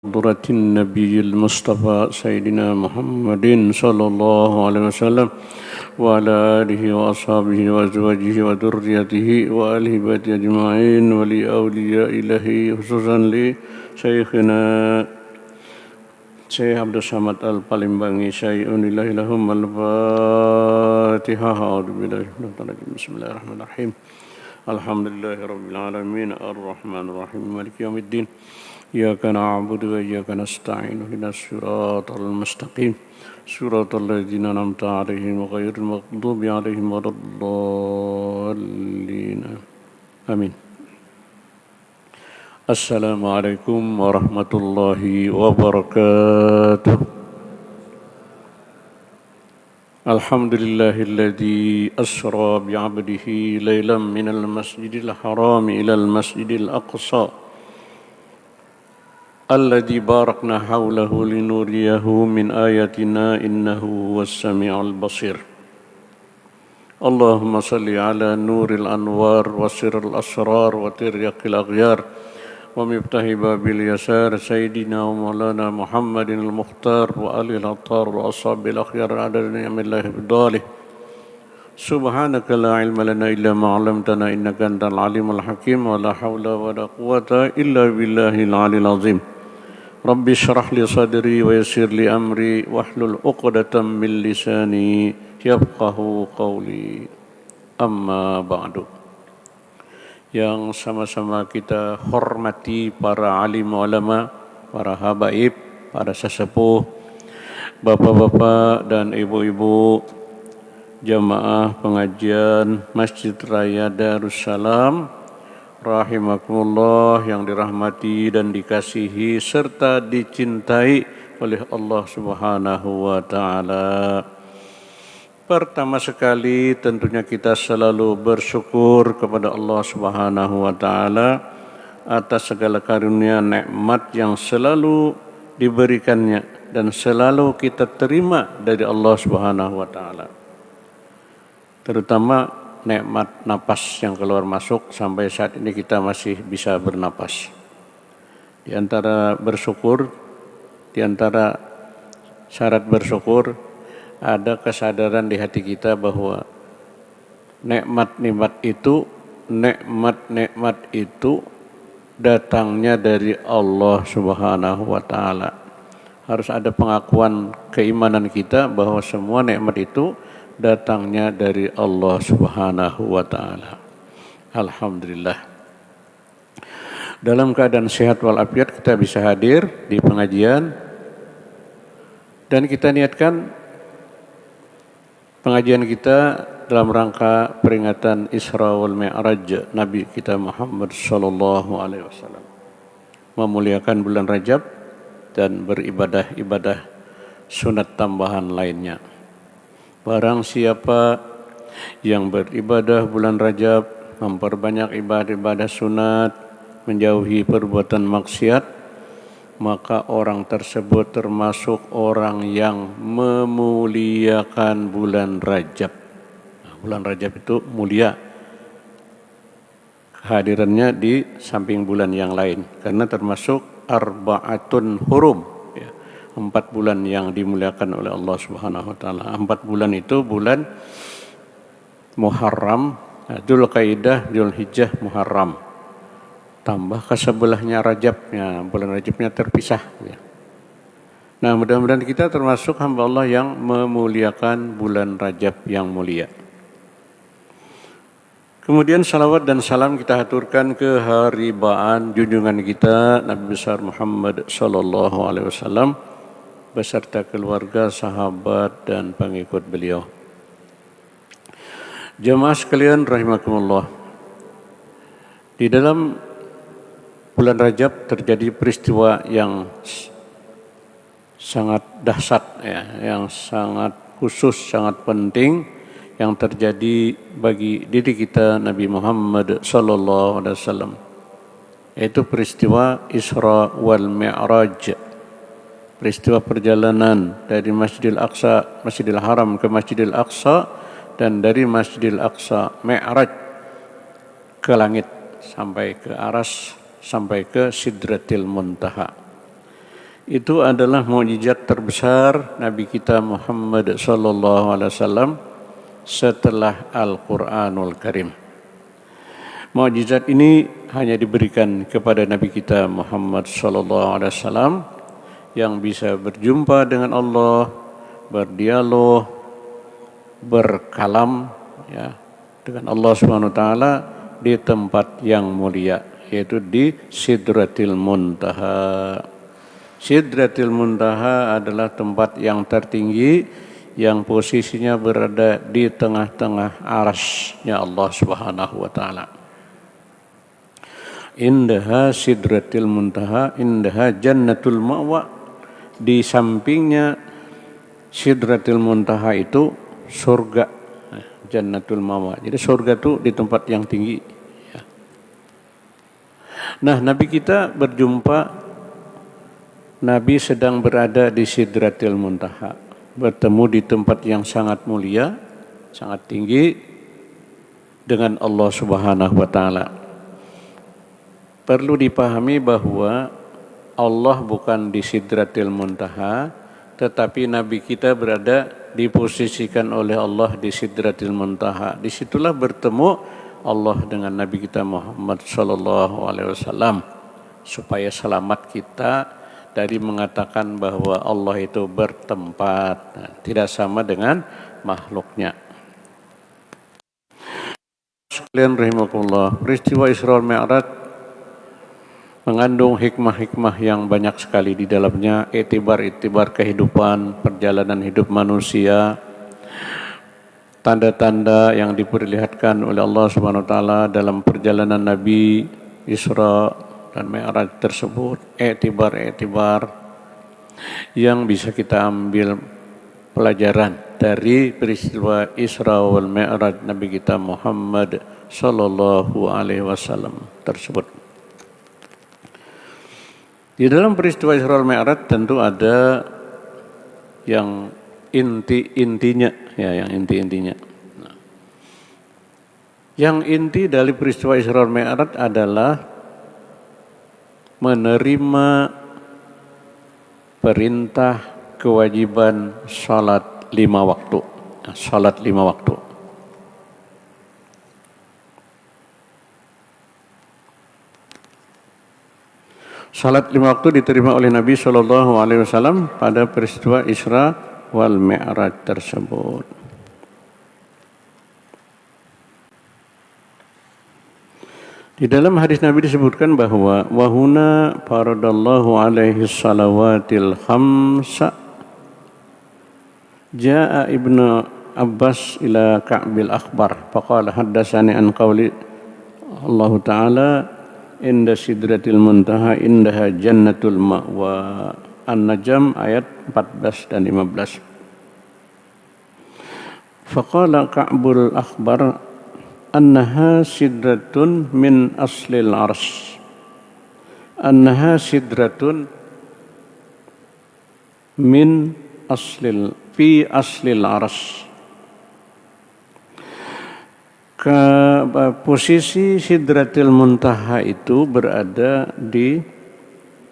حضرة النبي المصطفى سيدنا محمد صلى الله عليه وسلم وعلى آله وأصحابه وأزواجه وذريته وآل بيته أجمعين ولأولياء الله خصوصا لشيخنا Syekh Abdul Samad Al-Palimbangi Syai'unillahi lahum al-Fatihah. Bismillahirrahmanirrahim. Alhamdulillahi Rabbil Alamin. Ar-Rahmanir-Rahim. Maliki yawmiddin. Iyyaka na'budu wa iyyaka nasta'in. Ihdinas siratal mustaqim. Siratal ladzina an'amta 'alaihim ghairil maghdubi 'alaihim waladdallin. Amin. Assalamualaikum warahmatullahi wabarakatuh. Alhamdulillahilladzi asra bi'abdihi laylan minal masjidil haram ilal masjidil aqsa alladzi barakna hawlahu linuriyahu min ayatina innahu huwas sami'ul basir. Allahumma salli ala nuril anwar wa sirril asrar wa tiryaqil aghyar wa miftahi babil yasar sayyidina wa maulana Muhammadin al-Mukhtar wa alil attar wa ashabil akhyar adad ni'amillahi bidalih. Subhanaka la ilma lana illa ma 'allamtana innaka antal alimul hakim wa la hawla wa la quwwata illa billahil aliyil azim. Rabbi shrah li sadri wa yassir li amri wahlul 'uqdatam min lisani yafqahu qawli. Amma ba'du. Yang sama-sama kita hormati para alim ulama, para habaib, para sesepuh, bapak-bapak dan ibu-ibu jamaah pengajian Masjid Raya Darussalam rahimakumullah, yang dirahmati dan dikasihi serta dicintai oleh Allah Subhanahu wa taala. Pertama sekali tentunya kita selalu bersyukur kepada Allah Subhanahu wa taala atas segala karunia nikmat yang selalu diberikannya dan selalu kita terima dari Allah Subhanahu wa taala. Terutama nikmat napas yang keluar masuk, sampai saat ini kita masih bisa bernapas. Di antara bersyukur, di antara syarat bersyukur, ada kesadaran di hati kita bahwa nikmat-nikmat itu datangnya dari Allah Subhanahu wa taala. Harus ada pengakuan keimanan kita bahwa semua nikmat itu datangnya dari Allah Subhanahu wa taala. Alhamdulillah. Dalam keadaan sehat walafiat kita bisa hadir di pengajian dan kita niatkan pengajian kita dalam rangka peringatan Isra wal Mi'raj Nabi kita Muhammad sallallahu alaihi wasallam, memuliakan bulan Rajab dan beribadah-ibadah sunat tambahan lainnya. Barang siapa yang beribadah bulan Rajab, memperbanyak ibadah-ibadah sunat, menjauhi perbuatan maksiat, maka orang tersebut termasuk orang yang memuliakan bulan Rajab. Nah, bulan Rajab itu mulia kehadirannya di samping bulan yang lain, karena termasuk arba'atun hurum, ya, 4 bulan yang dimuliakan oleh Allah Subhanahu wa taala. 4 bulan itu bulan Muharram, Dzulqa'dah, Dzulhijjah, Muharram. Tambah ke sebelahnya Rajabnya, bulan Rajabnya terpisah. Ya. Nah, mudah-mudahan kita termasuk hamba Allah yang memuliakan bulan Rajab yang mulia. Kemudian salawat dan salam kita haturkan ke haribaan junjungan kita Nabi besar Muhammad sallallahu alaihi wasallam beserta keluarga, sahabat dan pengikut beliau. Jemaah sekalian rahimakumullah. Di dalam bulan Rajab terjadi peristiwa yang sangat dahsyat, ya, yang sangat khusus, sangat penting yang terjadi bagi diri kita Nabi Muhammad sallallahu alaihi wasallam, yaitu peristiwa Isra wal Mi'raj, peristiwa perjalanan dari Masjidil Aqsa, Masjidil Haram ke Masjidil Aqsa, dan dari Masjidil Aqsa Mi'raj ke langit sampai ke aras, sampai ke Sidratil Muntaha. itu adalah mukjizat terbesar Nabi kita Muhammad sallallahu alaihi wasallam setelah Al-Qur'anul Karim. Mukjizat ini hanya diberikan kepada Nabi kita Muhammad sallallahu alaihi wasallam yang bisa berjumpa dengan Allah, berdialog, berkalam ya dengan Allah Subhanahu wa taala di tempat yang mulia, yaitu di Sidratil Muntaha. Sidratil Muntaha adalah tempat yang tertinggi yang posisinya berada di tengah-tengah arasy-Nya Allah Subhanahu wa taala. Indaha Sidratil Muntaha, indaha Jannatul Ma'wa. Di sampingnya Sidratil Muntaha itu surga, Jannatul Ma'wa. Jadi surga itu di tempat yang tinggi. Nah, Nabi kita berjumpa, Nabi sedang berada di Sidratil Muntaha, bertemu di tempat yang sangat mulia, sangat tinggi dengan Allah Subhanahu wa taala. Perlu dipahami bahwa Allah bukan di Sidratil Muntaha, tetapi Nabi kita berada diposisikan oleh Allah di Sidratil Muntaha. Disitulah bertemu Allah dengan Nabi kita Muhammad sallallahu alaihi wasallam, supaya selamat kita dari mengatakan bahwa Allah itu bertempat, tidak sama dengan makhluknya. Sekalian rahimakumullah, peristiwa Isra wal Mi'raj mengandung hikmah-hikmah yang banyak sekali di dalamnya, itibar-itibar kehidupan, perjalanan hidup manusia, tanda-tanda yang diperlihatkan oleh Allah Subhanahu wa taala dalam perjalanan Nabi Isra dan Mi'raj tersebut, itibar-itibar yang bisa kita ambil pelajaran dari peristiwa Isra wal Mi'raj Nabi kita Muhammad sallallahu alaihi wasallam tersebut. Di dalam peristiwa Isra wal Mi'raj tentu ada yang inti-intinya, ya, yang inti-intinya. Nah, yang inti dari peristiwa Isra wal Mi'raj adalah menerima perintah kewajiban salat 5 waktu. Nah, salat 5 waktu. Salat 5 waktu diterima oleh Nabi sallallahu alaihi wasallam pada peristiwa Isra wal Mi'raj tersebut. Di dalam hadis Nabi disebutkan bahwa wahuna faradallahu alaihi salawatil khamsa. Jaa Ibnu Abbas ila Ka'bil Akhbar faqala haddatsani an qauli Allah Ta'ala inda sidratil muntaha indaha jannatul ma'wa. An-Najm ayat 14 dan 15. Faqala Ka'bul Akhbar annaha sidratun min aslil arsy. Annaha sidratun min fi aslil arsy. Posisi Sidratil Muntaha itu berada di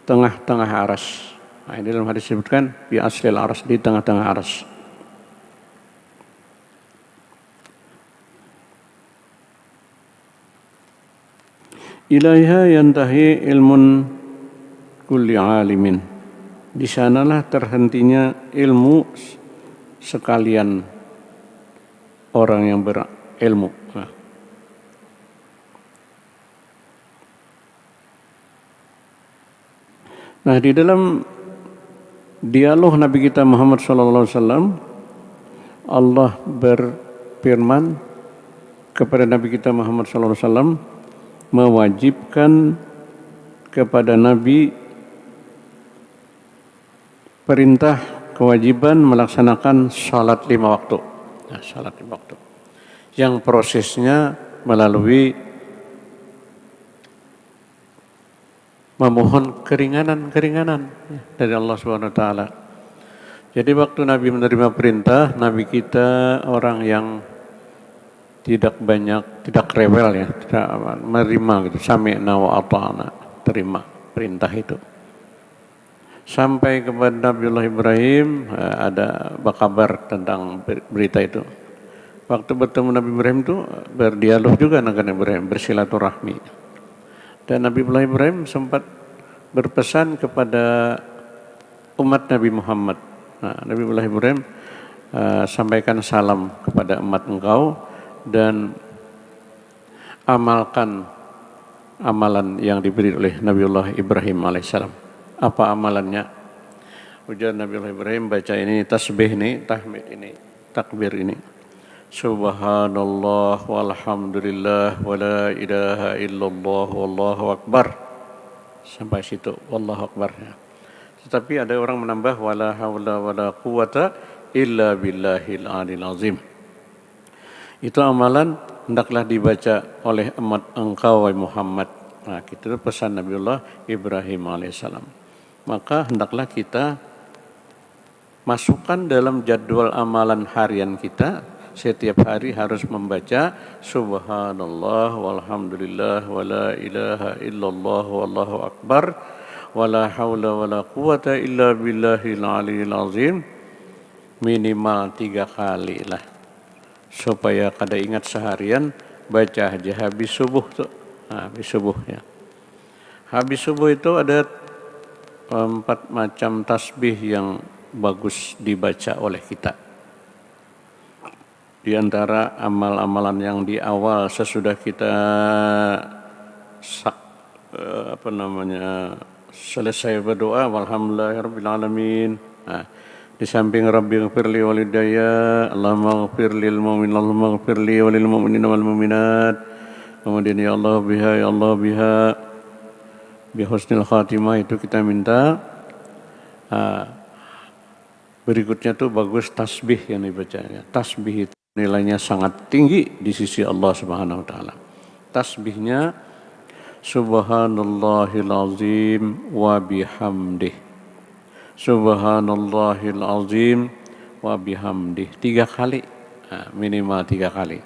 tengah-tengah arsy. Nah, ini dalam hadis disebutkan fi aslil arsy, di tengah-tengah arsy. Ilaiha yantahi ilmun kulli alimin. Di sanalah terhentinya ilmu sekalian orang yang berilmu. Nah, di dalam dialog Nabi kita Muhammad SAW, Allah berfirman kepada Nabi kita Muhammad SAW, mewajibkan kepada Nabi perintah kewajiban melaksanakan salat 5 waktu. Nah, salat 5 waktu. Yang prosesnya melalui memohon keringanan dari Allah Subhanahu wa taala. Jadi waktu Nabi menerima perintah, Nabi kita orang yang tidak rewel ya, tidak menerima gitu, sami'na wa ata'na, terima perintah itu. Sampai kepada Nabiullah Ibrahim, ada kabar tentang berita itu. Waktu bertemu Nabi Ibrahim itu berdialog juga dengan Ibrahim, bersilaturahmi. Dan Nabiullah Ibrahim sempat berpesan kepada umat Nabi Muhammad. Nabiullah Ibrahim sampaikan salam kepada umat engkau dan amalkan amalan yang diberi oleh Nabiullah Ibrahim alaihissalam. Apa amalannya? Ujar Nabiullah Ibrahim, baca ini tasbih ini, tahmid ini, takbir ini. Subhanallah walhamdulillah wala ilaha illallah wallahu akbar. Sampai situ, wallahu akbar. Tetapi ada orang menambah wala haula wala quwata illa billahil aliyil azim. Itu amalan hendaklah dibaca oleh umat engkau wahai Muhammad. Nah, itu pesan Nabiullah Ibrahim alaihissalam. Maka hendaklah kita masukkan dalam jadwal amalan harian kita, setiap hari harus membaca subhanallah walhamdulillah wala ilaha illallah wallahu akbar wala haula wala quwata illa billahil aliyil azim, minimal 3 kali lah, supaya kada ingat seharian. Baca aja habis subuh tuh. Habis subuh ya. Habis subuh itu ada 4 macam tasbih yang bagus dibaca oleh kita. Di antara amal-amalan yang di awal sesudah kita selesai berdoa walhamdulillahirabbil alamin. Di samping Rabbi ghfirli walidayya, Allahumma ghfir lil mu'minin, Allahumma ghfir li walil mu'minina wal mu'minat. Kemudian ya Allah biha bi husnil khatimah, itu kita minta. Berikutnya tuh bagus tasbih yang dibacanya. Tasbih itu nilainya sangat tinggi di sisi Allah Subhanahu wa taala. Tasbihnya subhanallahil azim wa bihamdih. Subhanallahil azim wa bihamdih 3 kali. Minimal 3 kali.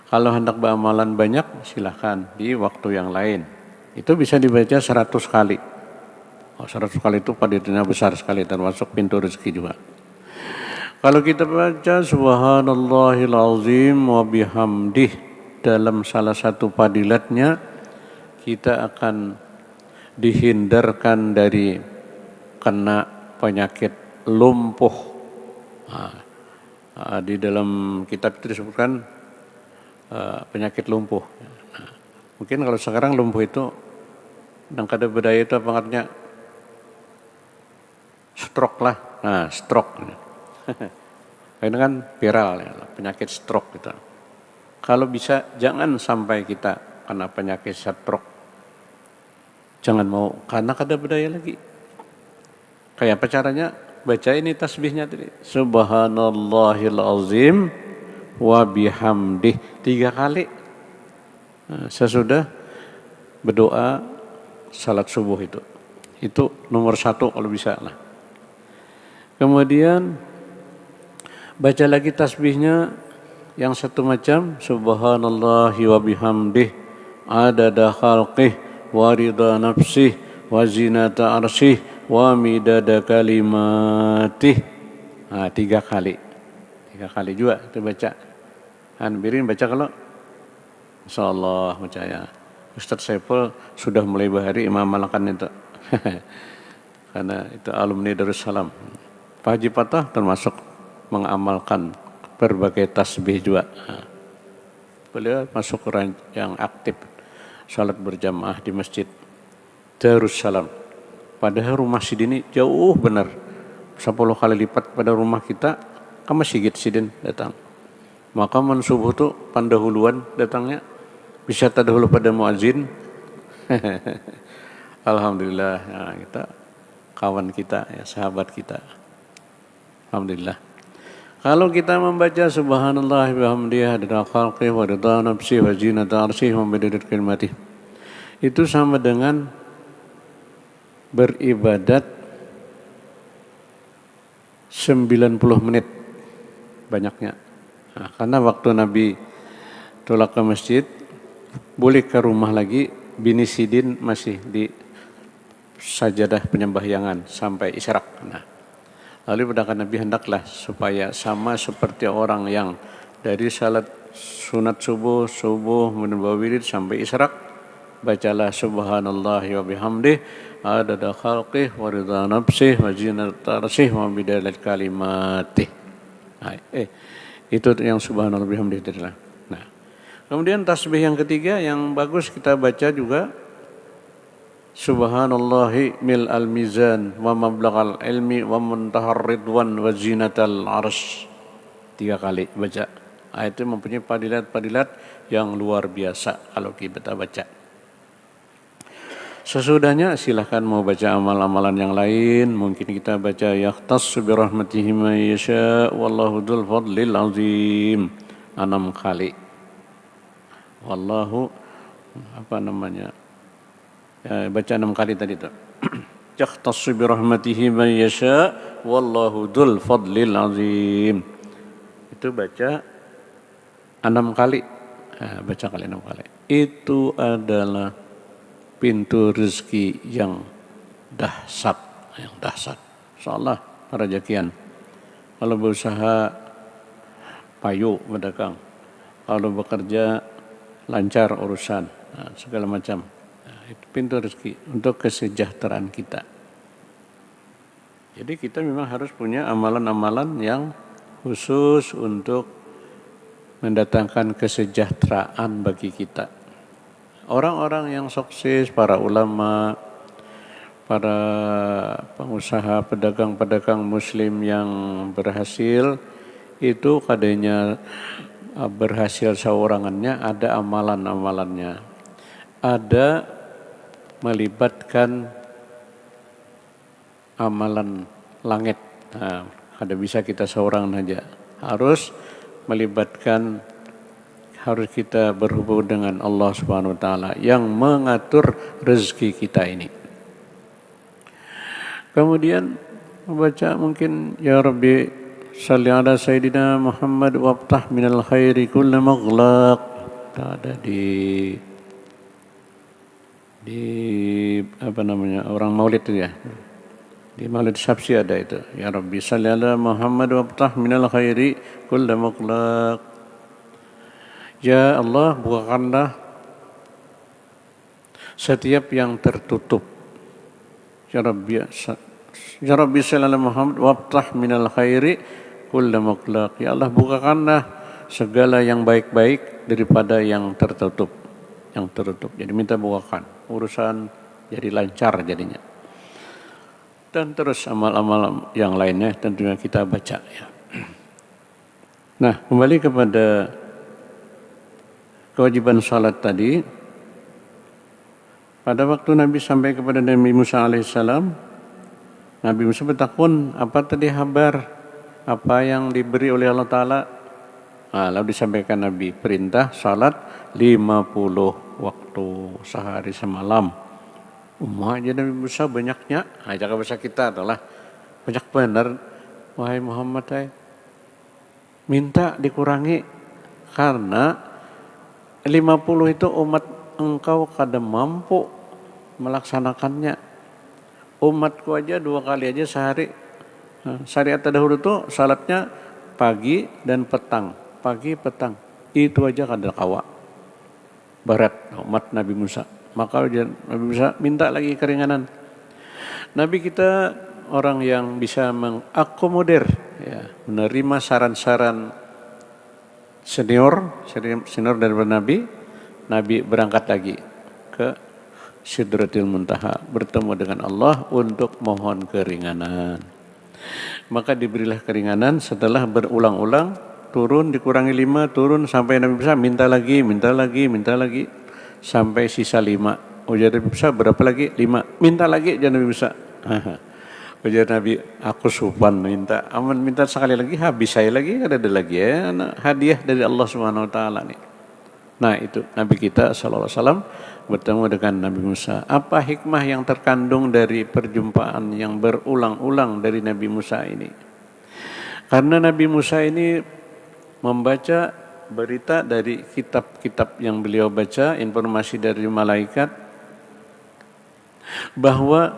Kalau hendak beramalan banyak, silahkan di waktu yang lain. Itu bisa dibaca 100 kali. 100 kali itu padinya besar sekali, termasuk pintu rezeki juga. Kalau kita baca subhanallahil azim wa bihamdih dalam salah satu padilatnya, kita akan dihindarkan dari kena penyakit lumpuh. Di dalam kitab itu disebutkan penyakit lumpuh. Mungkin kalau sekarang lumpuh itu dan kada budaya itu apa artinya? Stroke lah. Stroke. Ini kan viral ya, penyakit stroke gitu. Kalau bisa jangan sampai kita kena penyakit stroke. Jangan mau, karena kada budaya lagi. Kayak apa caranya? Baca ini tasbihnya tadi. Subhanallahil azim wa bihamdih 3 kali. Sesudah berdoa salat subuh itu. Itu nomor 1 kalau bisa lah. Kemudian baca lagi tasbihnya yang 1 macam, subhanallahi wa bihamdih adada khalqih wa ridha nafsih wa zinata arsyih wa midada kalimatih. 3 kali. 3 kali juga itu baca. Birin baca kalau insyaallah baca ya. Ustaz Saiful sudah mulai bahari Imam Malakan itu. Karena itu alumni Darussalam. Pak Haji Patah termasuk mengamalkan berbagai tasbih juga. Beliau masuk yang aktif salat berjamaah di masjid Darussalam. Padahal rumah Sidin jauh benar, 10 kali lipat pada rumah kita. Ke masjid Sidin datang. Maka subuh tuh pandahuluan datangnya, bisa terdahulu pada muazin. Alhamdulillah, ya, kita kawan kita, ya, sahabat kita. Alhamdulillah. Kalau kita membaca subhanallah wa bihamdihi adada khalqihi wa ridha nafsihi wa zinata arsyihi wa midada kalimatihi, itu sama dengan beribadat 90 menit banyaknya. Karena waktu Nabi tolak ke masjid, boleh ke rumah lagi, bini Sidin masih di sajadah penyembahyangan sampai isyraq. Nah, lalu kata Nabi, hendaklah supaya sama seperti orang yang dari salat sunat subuh menambah wirid sampai isyraq, bacalah subhanallah wa bihamdih adada khalqih wa ridha nafsih wa zinata arsyih wa bidalat kalimatih. Nah, itu yang subhanallah bihamdih itulah. Nah, kemudian tasbih yang ketiga yang bagus kita baca juga subhanallahi mil al mizan wa mablaghal ilmi wa muntahar ridwan wa zinatal arsy. 3 kali baca. Itu mempunyai padilat-padilat yang luar biasa kalau kita baca. Sesudahnya silahkan mau baca amal-amalan yang lain. Mungkin kita baca yahtassu bi rahmatihi man yasha wallahu dzul fadlil azim 6 kali. Wallahu baca 6 kali tadi itu. Yahtassu bi rahmatihi man yasha wallahu dzul fadlil azim. Itu baca 6 kali. Baca kali 6 kali. Itu adalah pintu rezeki yang dahsyat, insyaallah rezekian. Kalau berusaha payu berdagang, kalau bekerja lancar urusan, segala macam. Itu pintu rezeki untuk kesejahteraan kita. Jadi kita memang harus punya amalan-amalan yang khusus untuk mendatangkan kesejahteraan bagi kita. Orang-orang yang sukses, para ulama, para pengusaha, pedagang-pedagang muslim yang berhasil, itu kadanya berhasil seorangannya ada amalan-amalannya. Ada melibatkan amalan langit. Ada bisa kita seorang saja. Harus kita berhubung dengan Allah Subhanahu wa taala yang mengatur rezeki kita ini. Kemudian membaca mungkin ya Rabbi shalli ala sayyidina Muhammad waftah minal khairi kullu maghlaq. Ada di orang Maulid itu ya. Di Maulid Sabsi ada itu. Ya Rabbi shalli ala Muhammad waftah minal khairi kullu maghlaq. Ya Allah, bukakanlah setiap yang tertutup. Ya Rabbi sallallahu Muhammad waftah minal khairi kullu maghlaq. Ya Allah, bukakanlah segala yang baik-baik daripada yang tertutup. Jadi minta bukakan. Urusan jadi lancar jadinya. Dan terus amal-amal yang lainnya tentunya kita baca ya. Nah, kembali kepada kewajiban salat tadi, pada waktu Nabi sampai kepada Nabi Musa alaihissalam, Nabi Musa bertakun, apa tadi kabar, apa yang diberi oleh Allah Ta'ala? Lalu disampaikan Nabi, perintah salat 50 waktu sehari semalam. Aja Nabi Musa banyaknya, jaga bahasa kita adalah banyak benar. Wahai Muhammad, minta dikurangi karena 50 itu umat engkau kada mampu melaksanakannya. Umatku aja 2 kali aja sehari. Syariat terdahulu itu salatnya pagi dan petang. Pagi petang. Itu aja kada kawa. Berat umat Nabi Musa. Maka Nabi Musa minta lagi keringanan. Nabi kita orang yang bisa mengakomodir, ya, menerima saran-saran senior daripada Nabi berangkat lagi ke Sidratil Muntaha, bertemu dengan Allah untuk mohon keringanan. Maka diberilah keringanan setelah berulang-ulang, turun dikurangi 5, turun sampai Nabi Musa minta lagi, sampai sisa 5. Ujar Nabi Musa berapa lagi? 5. Minta lagi jangan Nabi Musa. Ujar Nabi, aku supan minta sekali lagi, habis saya lagi, ada lagi ya, hadiah dari Allah Subhanahu wa taala nih. Nah, itu Nabi kita sallallahu alaihi wasallam bertemu dengan Nabi Musa. Apa hikmah yang terkandung dari perjumpaan yang berulang-ulang dari Nabi Musa ini? Karena Nabi Musa ini membaca berita dari kitab-kitab yang beliau baca, informasi dari malaikat bahwa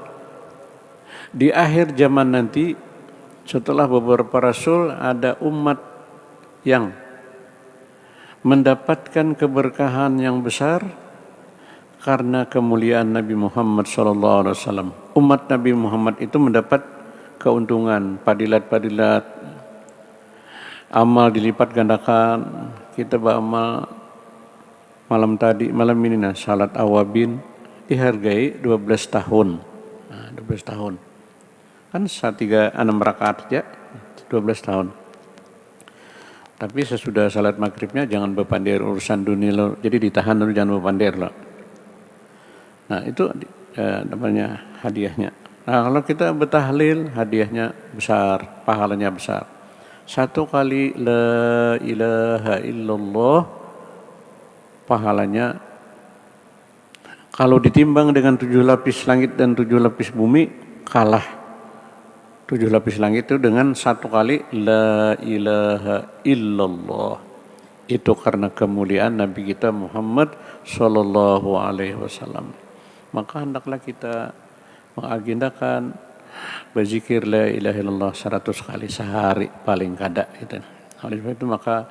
Di akhir zaman nanti, setelah beberapa rasul, ada umat yang mendapatkan keberkahan yang besar karena kemuliaan Nabi Muhammad SAW. Umat Nabi Muhammad itu mendapat keuntungan, padilat-padilat, amal dilipat gandakan. Kita beramal malam ini salat awabin dihargai 12 tahun. 12 tahun. Kan 6 rakaat ya, 12 tahun. Tapi sesudah salat maghribnya jangan berpandir urusan dunia lo. Jadi ditahan dulu, jangan berpandir lo. Nah itu namanya hadiahnya. Nah kalau kita bertahlil, hadiahnya besar, pahalanya besar. 1 kali la ilaha illallah, pahalanya kalau ditimbang dengan 7 lapis langit dan 7 lapis bumi, kalah 7 lapis langit itu dengan 1 kali la ilaha illallah. Itu karena kemuliaan Nabi kita Muhammad sallallahu alaihi wasallam. Maka hendaklah kita mengagendakan berzikir la ilaha illallah 100 kali sehari paling kada gitu. Oleh sebab itu maka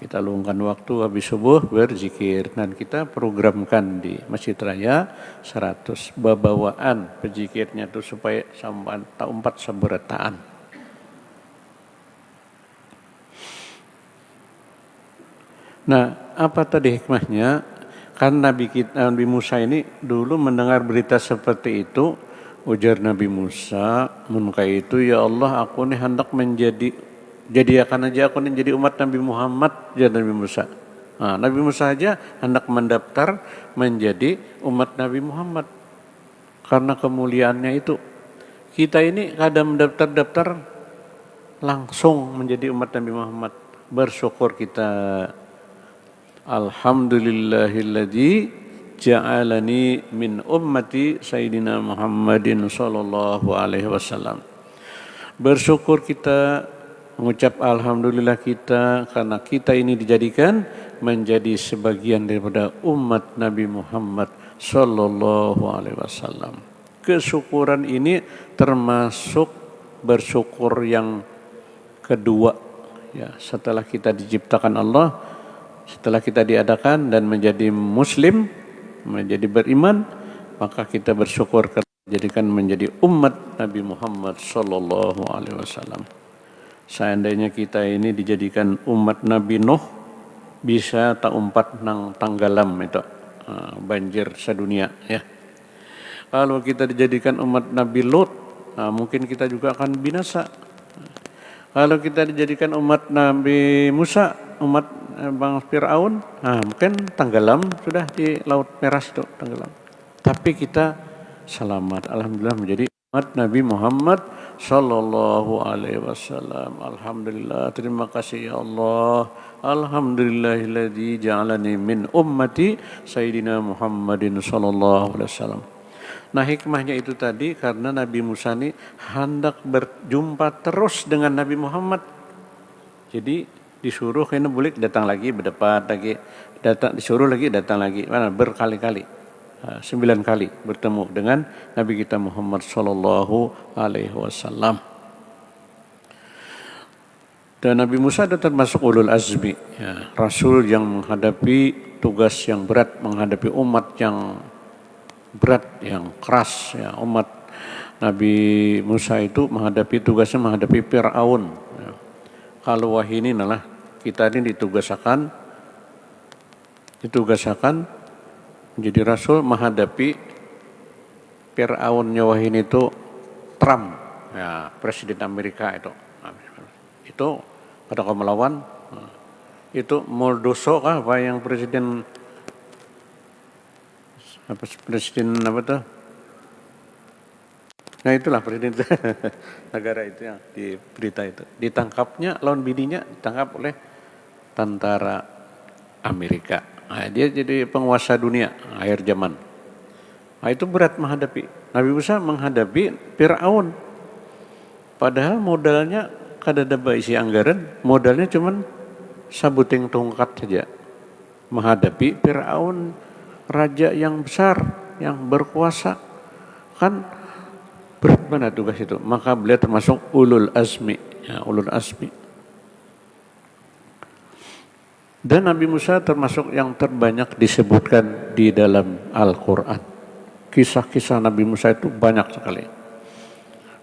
kita luangkan waktu habis subuh berzikir, dan kita programkan di Masjid Raya 100 bawaan berzikirnya itu supaya sampai taumpat saberataan. Nah, apa tadi hikmahnya? Kan Nabi Musa ini dulu mendengar berita seperti itu, ujar Nabi Musa, "Munka itu ya Allah, aku ini hendak jadikan aja aku ini jadi umat Nabi Muhammad," ya Nabi Musa. Nah, Nabi Musa aja hendak mendaftar menjadi umat Nabi Muhammad karena kemuliaannya itu. Kita ini kadang mendaftar langsung menjadi umat Nabi Muhammad. Bersyukur kita. Alhamdulillahilladzi ja'alani min ummati Sayyidina Muhammadin sallallahu alaihi wasallam. Bersyukur kita, mengucap alhamdulillah kita karena kita ini dijadikan menjadi sebagian daripada umat Nabi Muhammad sallallahu alaihi wasallam. Kesyukuran ini termasuk bersyukur yang kedua ya, setelah kita diciptakan Allah, setelah kita diadakan dan menjadi muslim, menjadi beriman, maka kita bersyukur karena dijadikan menjadi umat Nabi Muhammad sallallahu alaihi wasallam. Seandainya kita ini dijadikan umat Nabi Nuh, bisa tak umpat nang tanggalam itu banjir sedunia ya. Kalau kita dijadikan umat Nabi Lut, mungkin kita juga akan binasa. Kalau kita dijadikan umat Nabi Musa, umat Bang Fir'aun, mungkin tenggelam sudah di Laut Merah itu tenggelam. Tapi kita selamat, alhamdulillah menjadi umat Nabi Muhammad sallallahu alaihi wasallam. Alhamdulillah, terima kasih ya Allah. Alhamdulillahilladzi ja'alani min ummati Sayyidina Muhammadin sallallahu alaihi wasallam. Nah, hikmahnya itu tadi karena Nabi Musa ini hendak berjumpa terus dengan Nabi Muhammad. Jadi disuruh kena bulik datang lagi, berdebat lagi, datang disuruh lagi, datang lagi, berkali-kali, 9 kali bertemu dengan Nabi kita Muhammad sallallahu alaihi wasallam. Dan Nabi Musa itu termasuk ulul azmi, ya, rasul yang menghadapi tugas yang berat, menghadapi umat yang berat, yang keras ya. Umat Nabi Musa itu menghadapi tugasnya menghadapi Fir'aun ya. Kalau wahyu ini adalah kita ini ditugaskan menjadi rasul menghadapi Fir'aunnya wahyu itu Trump ya, presiden Amerika itu pada kaum melawan itu Moldoso kah apa yang presiden apa tuh? Nah itulah presiden negara itu yang di berita itu. Ditangkapnya lawan bininya ditangkap oleh tentara Amerika. Nah, dia jadi penguasa dunia akhir zaman. Nah, itu berat menghadapi. Nabi Musa menghadapi Fir'aun. Padahal modalnya kada ada isi anggaran, modalnya cuman sabuting tongkat saja. Menghadapi Fir'aun, raja yang besar, yang berkuasa. Kan Berat mana tugas itu? Maka beliau termasuk ulul azmi. Ya, ulul azmi. Dan Nabi Musa termasuk yang terbanyak disebutkan di dalam Al-Quran. Kisah-kisah Nabi Musa itu banyak sekali.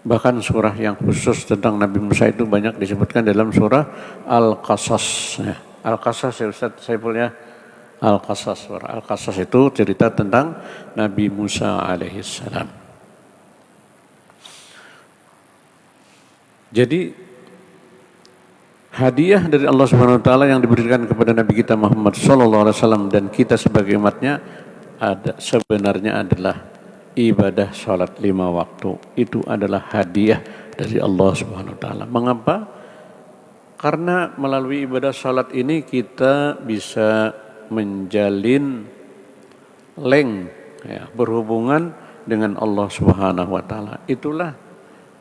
Bahkan surah yang khusus tentang Nabi Musa itu banyak disebutkan dalam surah Al-Qasas. Ya. Al-Qasas ya Ustaz Saiful ya. Al-Qasas. Surah Al-Qasas itu cerita tentang Nabi Musa alaihissalam. Jadi hadiah dari Allah Subhanahu wa taala yang diberikan kepada Nabi kita Muhammad sallallahu alaihi wasallam dan kita sebagai umatnya sebenarnya adalah ibadah salat 5 waktu. Itu adalah hadiah dari Allah Subhanahu wa taala. Mengapa? Karena melalui ibadah salat ini kita bisa menjalin berhubungan dengan Allah Subhanahu wa taala. Itulah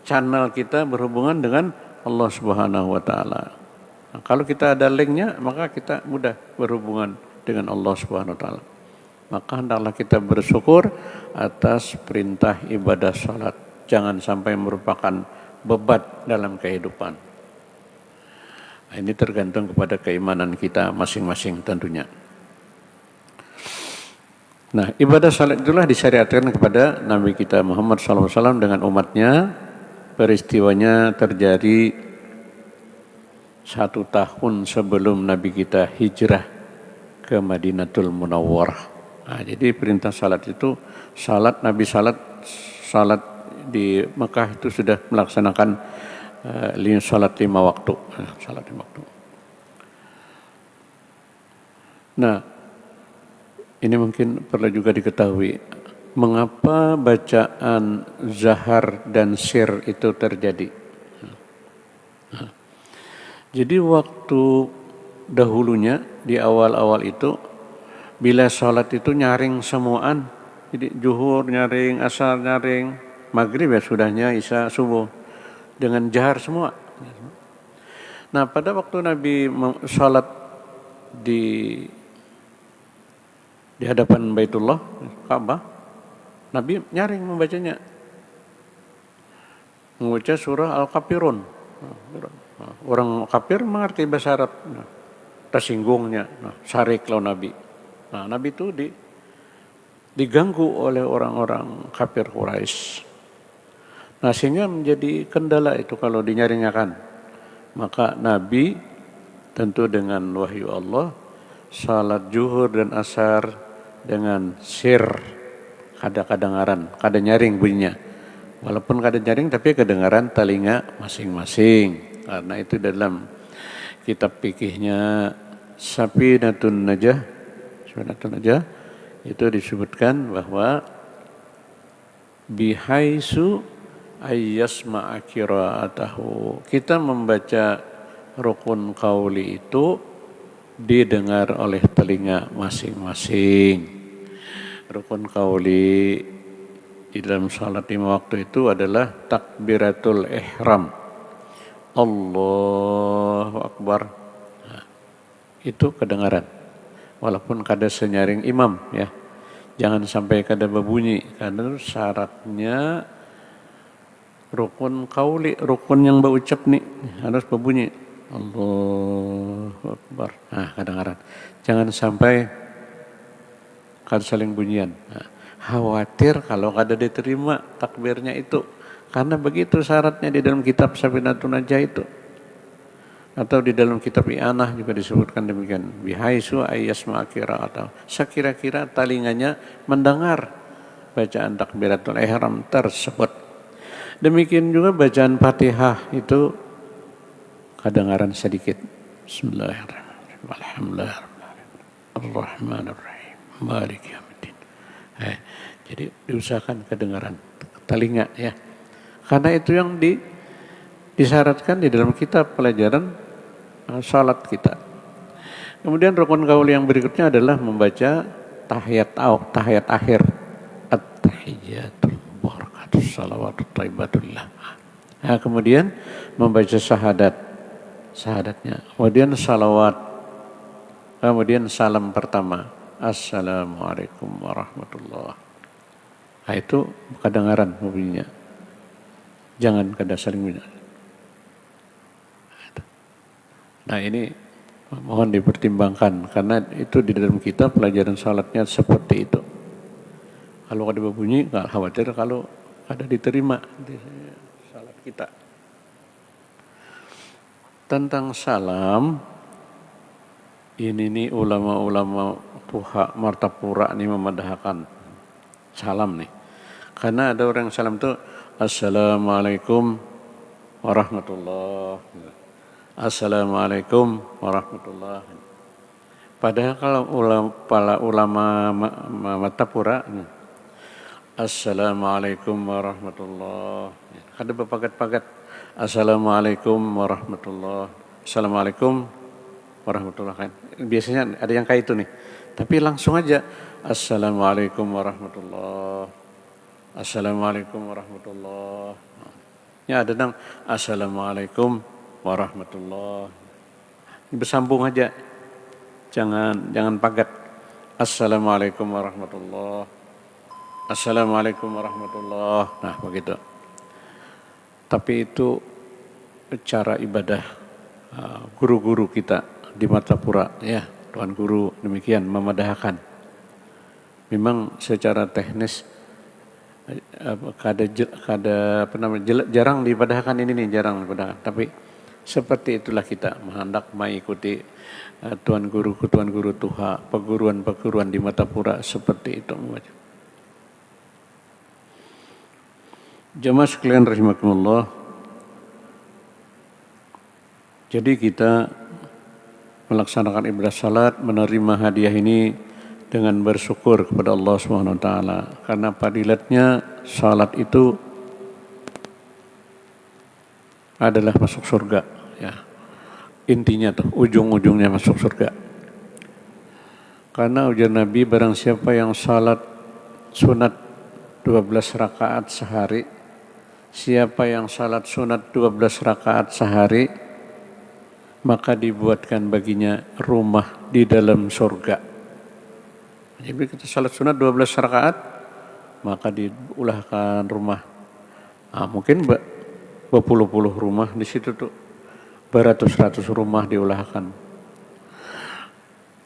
channel kita berhubungan dengan Allah Subhanahu wa taala. Nah, kalau kita ada linknya, maka kita mudah berhubungan dengan Allah Subhanahu wa taala. Maka hendaklah kita bersyukur atas perintah ibadah salat. Jangan sampai merupakan beban dalam kehidupan. Nah, ini tergantung kepada keimanan kita masing-masing tentunya. Nah, ibadah salat itulah disyariatkan kepada Nabi kita Muhammad SAW dengan umatnya. Peristiwanya terjadi 1 tahun sebelum Nabi kita hijrah ke Madinatul Munawwarah. Nah, jadi perintah salat itu Nabi salat di Mekah itu sudah melaksanakan salat 5 waktu. Salat 5 waktu. Nah, ini mungkin perlu juga diketahui. Mengapa bacaan zahar dan sir itu terjadi? Jadi waktu dahulunya di awal-awal itu bila sholat itu nyaring semuaan, jadi zuhur nyaring, asar nyaring, maghrib ya sudahnya, isya, subuh dengan jahar semua. Nah pada waktu Nabi sholat di hadapan Baitullah, Ka'bah, Nabi nyaring membacanya. Membaca surah Al-Kafirun. Orang kafir mengerti bahasa Arab. Tersinggungnya. Syarik lawan Nabi. Nah, Nabi itu diganggu oleh orang-orang kafir Quraisy. Nah, sehingga menjadi kendala itu kalau dinyaringkan. Maka Nabi tentu dengan wahyu Allah salat zuhur dan asar dengan sir. Kada kedengaran, kada nyaring bunyinya. Walaupun kada nyaring tapi kedengaran telinga masing-masing. Karena itu dalam kitab fikihnya Safinatun Najah itu disebutkan bahwa bihaisu ayyasma'a qira'atahu. Kita membaca rukun qauli itu didengar oleh telinga masing-masing. Rukun qauli di dalam salat 5 waktu itu adalah takbiratul ihram. Allahu Akbar. Nah, itu kedengaran. Walaupun kada senyaring imam ya. Jangan sampai kada berbunyi karena syaratnya rukun qauli, rukun yang berucap nih harus berbunyi. Allahu Akbar. Nah, kedengaran. Jangan sampai kada saling bunyian. Nah, khawatir kalau kada diterima takbirnya itu. Karena begitu syaratnya di dalam kitab Safinatun Najah itu. Atau di dalam kitab I'anah juga disebutkan demikian. Bihaisu ayyasma'a qira'atahu. Sekira-kira telinganya mendengar bacaan takbiratul ihram tersebut. Demikian juga bacaan Fatihah itu kedengaran sedikit. Bismillahirrahmanirrahim. Alhamdulillahirrahmanirrahim. Ar-Rahmanirrahim. Malik yaumiddin. Jadi diusahakan kedengaran telinga ya. Karena itu yang disyaratkan di dalam kitab pelajaran salat kita. Kemudian rukun qauli yang berikutnya adalah membaca tahiyat akhir. At-tahiyyatul barakatus salawatut thayyibatullah. Nah, kemudian membaca syahadatnya. Kemudian salawat. Kemudian salam pertama. Assalamualaikum warahmatullahi. Nah, itu kedengaran bunyinya. Jangan kada saling menyalahkan. Nah ini mohon dipertimbangkan karena itu di dalam kita pelajaran salatnya seperti itu. Kalau ada berbunyi, nggak khawatir kalau ada diterima di salat kita. Tentang salam, ini nih ulama-ulama Tuha Martapura nih memadahkan salam nih. Karena ada orang salam tuh Assalamualaikum warahmatullahi. Assalamualaikum warahmatullahi. Padahal kalau para ulama Martapura Assalamualaikum warahmatullahi. Ada berpagat-pagat Assalamualaikum warahmatullahi. Assalamualaikum warahmatullahi. Biasanya ada yang kayak itu nih. Tapi langsung aja Assalamualaikum warahmatullahi. Assalamualaikum warahmatullahi. Ya ada nang Assalamualaikum warahmatullahi. Bersambung aja. Jangan pagat. Assalamualaikum warahmatullahi. Assalamualaikum warahmatullahi. Nah, begitu. Tapi itu cara ibadah guru-guru kita di Martapura, ya, Tuan Guru demikian memadahkan. Memang secara teknis jarang dipadahkan ini nih, jarang dipadahkan. Tapi seperti itulah kita hendak mengikuti Tuan Guru Tuha, perguruan-perguruan di Martapura seperti itu. Jamaah sekalian rahimakumullah. Jadi kita melaksanakan ibadah salat, menerima hadiah ini dengan bersyukur kepada Allah Subhanahu wa taala karena fadilatnya salat itu adalah masuk surga, ya. Intinya tuh ujung-ujungnya masuk surga. Karena ujar Nabi, barang siapa yang salat sunat 12 rakaat sehari, siapa yang salat sunat 12 rakaat sehari, maka dibuatkan baginya rumah di dalam surga. Jadi kita salat sunat 12 rakaat, maka diulahkan rumah. Mungkin berpuluh-puluh rumah di situ tuh, beratus-ratus rumah diulahkan.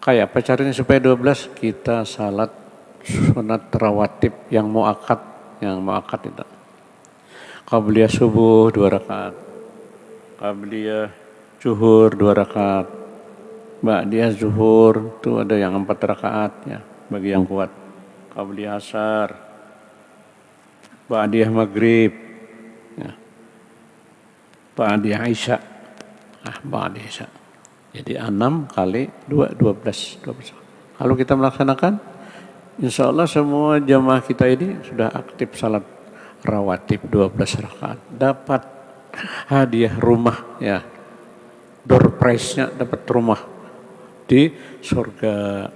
Kayak apa caranya supaya 12? Kita salat sunat rawatib yang muakkad itu. Qabliyah subuh 2 rakaat. Qabliyah zuhur 2 rakaat. Ba'diyah zuhur itu ada yang 4 rakaat ya, bagi yang kuat. Qabliyah asar. Ba'diyah maghrib. Ya. Ba'diyah isya. Ba'diyah isya. Jadi 6 kali 2, 12. Kalau kita melaksanakan, insya Allah semua jamaah kita ini sudah aktif salat rawatib 12 rakaat, dapat hadiah rumah, ya, door prize-nya dapat rumah di surga.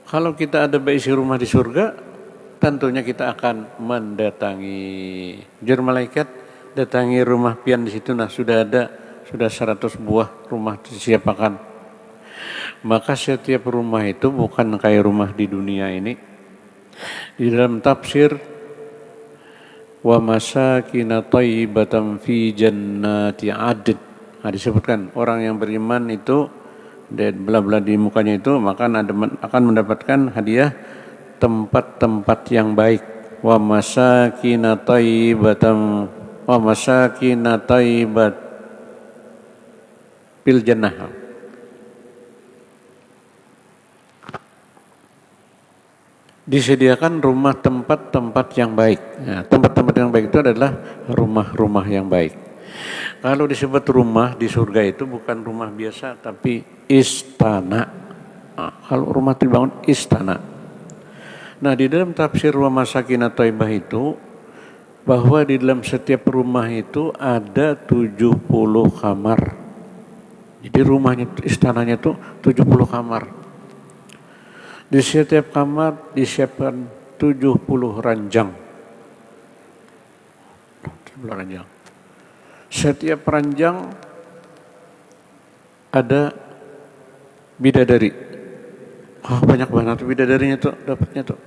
Kalau kita ada isi rumah di surga, tentunya kita akan mendatangi jur malaikat, datangi rumah pian di situ. Nah, sudah 100 buah rumah disiapkan. Maka setiap rumah itu bukan kayak rumah di dunia ini. Di dalam tafsir wa masakina thayyibatan fi jannati adn. Disebutkan orang yang beriman itu bela-bela di mukanya itu maka akan mendapatkan hadiah tempat-tempat yang baik. Wa masakina thayyibatan fil jannah. Disediakan rumah tempat-tempat yang baik. Ya, tempat-tempat yang baik itu adalah rumah-rumah yang baik. Kalau disebut rumah di surga itu bukan rumah biasa, tapi istana. Kalau rumah dibangun istana. Nah, di dalam tafsir wa masakin thayyibah itu, bahwa di dalam setiap rumah itu ada 70 kamar. Jadi rumahnya, istananya itu 70 kamar. Di setiap kamar disiapkan 70 ranjang. Setiap ranjang ada bidadari. Banyak banget bidadarinya tuh, dapatnya tuh.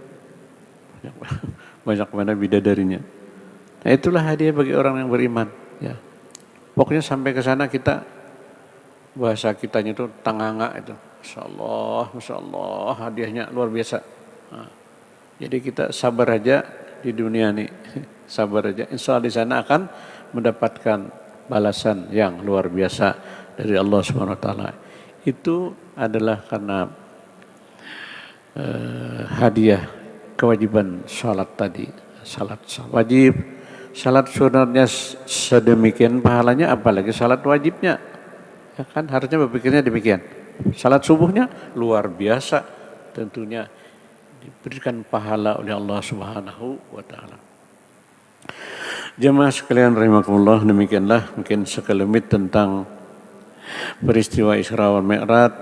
Banyak banget bidadarinya. Nah, itulah hadiah bagi orang yang beriman. Ya. Pokoknya sampai ke sana kita, bahasa kitanya itu tanganga itu. Masya Allah, hadiahnya luar biasa. Nah, jadi kita sabar aja di dunia nih, sabar aja. Insya Allah di sana akan mendapatkan balasan yang luar biasa dari Allah Subhanahu Wa Taala. Itu adalah karena hadiah kewajiban salat tadi. Salat wajib, salat sunatnya sedemikian pahalanya, apalagi salat wajibnya. Ya kan harusnya berpikirnya demikian. Salat subuhnya luar biasa, tentunya diberikan pahala oleh Allah Subhanahu wa taala. Jemaah sekalian rahimakumullah, demikianlah mungkin sekelumit tentang peristiwa Isra wal Mi'raj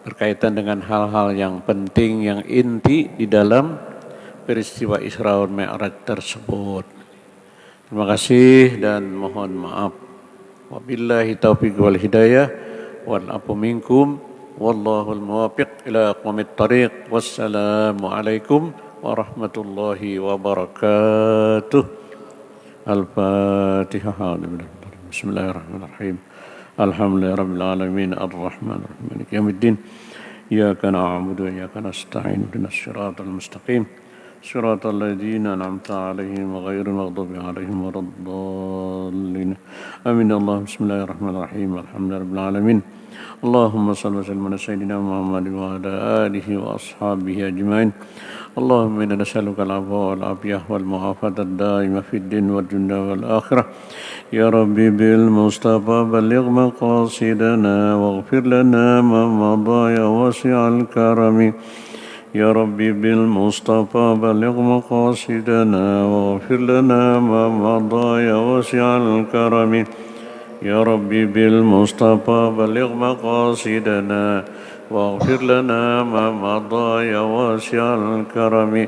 berkaitan dengan hal-hal yang penting, yang inti di dalam peristiwa Isra wal Mi'raj tersebut. Terima kasih dan mohon maaf. Wabillahi taufiq wal hidayah wal afu minkum wallahul muwaffiq ila aqwamit thariq. Wassalamu alaikum warahmatullahi wabarakatuh. Al-Fatihah. Bismillahirrahmanirrahim. Alhamdulillahirabbil alamin arrahmanir rahim maliki yaumiddin. Iyyaka na'budu wa iyyaka nasta'in ihdinas siratal mustaqim. Siratal ladzina an'amta 'alaihim ghairil maghdubi 'alaihim waladdallin. Amin. Allah bismillahirrahmanirrahim. Alhamdulillahirabbil alamin. Allahumma shalli wa sallim ala sayyidina Muhammadin wa ala alihi wa ashabihi ajmain. Allahumma inna nas'aluka al-'afwa wal 'afiyah wal mu'afata ad-da'imah fid din wad dunya wal akhirah. Ya Rabbi bil Mustafa balligh maqasidana waghfir lana ma madha ya wasi'al karami. Ya Rabbi bil Mustafa balligh maqasidana waghfir lana ma madha ya wasi'al karami. Ya Rabbi bil Mustafa balligh maqasidana waghfir lana ma madha ya wasi'al karami.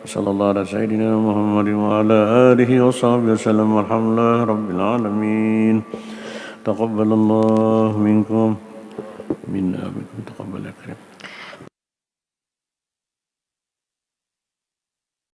Sallallahu ala sayyidina Muhammadin wa ala alihi wa sahbihi wasallam. Alhamdulillahi rabbil alamin. Taqabbalallahu minkum minna minkum taqabbal karim.